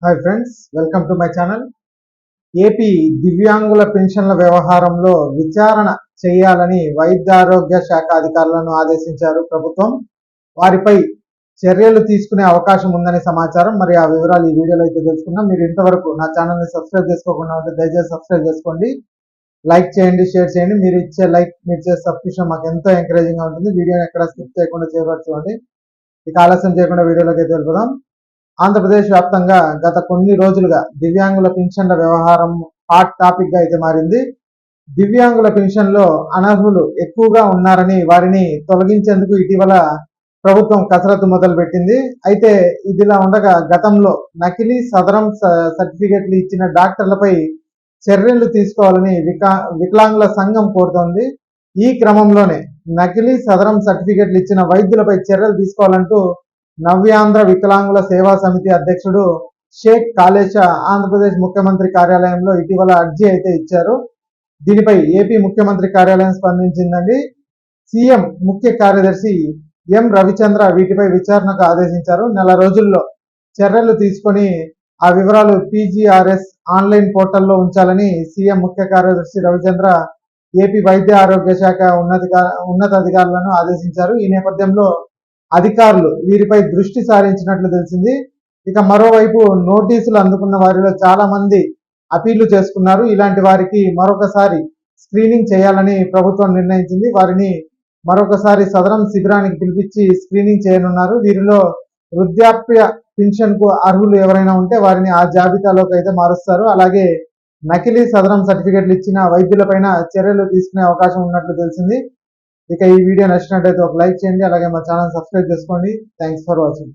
Hi friends, welcome to my channel. AP దివ్యాంగుల పెన్షన్ల వ్యవహారంలో విచారణ చేయాలని వైద్యారోగ్య శాఖ అధికారులను ఆదేశించారు ప్రభుత్వం. వారిపై చర్యలు తీసుకునే అవకాశం ఉందని సమాచారం. మరి ఆ వివరాలు ఈ వీడియోలో అయితే తెలుసుకుందాం. మీరు ఇంతవరకు నా ఛానల్ని సబ్స్క్రైబ్ చేసుకోకుండా ఉంటే దయచేసి సబ్స్క్రైబ్ చేసుకోండి, లైక్ చేయండి, షేర్ చేయండి. మీరు ఇచ్చే లైక్, మీరు చేసే సబ్స్క్రిప్షన్ మాకు ఎంతో ఎంకరేజింగ్గా ఉంటుంది. వీడియోని ఎక్కడ స్కిప్ చేయకుండా చేయబడుతుంది. ఇక ఆలస్యం చేయకుండా వీడియోలోకి అయితే వెళ్ళిపోదాం. ఆంధ్రప్రదేశ్ వ్యాప్తంగా గత కొన్ని రోజులుగా దివ్యాంగుల పెన్షన్ల వ్యవహారం హాట్ టాపిక్ గా అయితే మారింది. దివ్యాంగుల పెన్షన్లో అనర్హులు ఎక్కువగా ఉన్నారని వారిని తొలగించేందుకు ఇటీవల ప్రభుత్వం కసరత్తు మొదలుపెట్టింది. అయితే ఇదిలా ఉండగా గతంలో నకిలీ సదరం సర్టిఫికెట్లు ఇచ్చిన డాక్టర్లపై చర్యలు తీసుకోవాలని వికలాంగుల సంఘం కోరుతోంది. ఈ క్రమంలోనే నకిలీ సదరం సర్టిఫికెట్లు ఇచ్చిన వైద్యులపై చర్యలు తీసుకోవాలంటూ నవ్యాంధ్ర వికలాంగుల సేవా సమితి అధ్యక్షుడు షేక్ కాళేశ ఆంధ్రప్రదేశ్ ముఖ్యమంత్రి కార్యాలయంలో ఇటీవల అర్జీ అయితే ఇచ్చారు. దీనిపై ఏపీ ముఖ్యమంత్రి కార్యాలయం స్పందించిందండి. సీఎం ముఖ్య కార్యదర్శి ఎం రవిచంద్ర వీటిపై విచారణకు ఆదేశించారు. నెల రోజుల్లో చర్యలు తీసుకొని ఆ వివరాలు పీజీఆర్ఎస్ ఆన్లైన్ పోర్టల్లో ఉంచాలని సీఎం ముఖ్య కార్యదర్శి రవిచంద్ర ఏపీ వైద్య ఆరోగ్య శాఖ ఉన్నతాధికారులను ఆదేశించారు. ఈ నేపథ్యంలో అధికారులు వీరిపై దృష్టి సారించినట్లు తెలిసింది. ఇక మరోవైపు నోటీసులు అందుకున్న వారిలో చాలా మంది అపీళ్లు చేసుకున్నారు. ఇలాంటి వారికి మరొకసారి స్క్రీనింగ్ చేయాలని ప్రభుత్వం నిర్ణయించింది. వారిని మరొకసారి సదరం శిబిరానికి పిలిపించి స్క్రీనింగ్ చేయనున్నారు. వీరిలో వృద్ధాప్య పెన్షన్ కు అర్హులు ఎవరైనా ఉంటే వారిని ఆ జాబితాలోకి అయితే మారుస్తారు. అలాగే నకిలీ సదరం సర్టిఫికెట్లు ఇచ్చిన వైద్యులపైన చర్యలు తీసుకునే అవకాశం ఉన్నట్లు తెలిసింది. ఇక ఈ వీడియో నచ్చినట్లయితే ఒక లైక్ చేయండి, అలాగే మా ఛానల్ సబ్స్క్రైబ్ చేసుకోండి. Thanks for watching.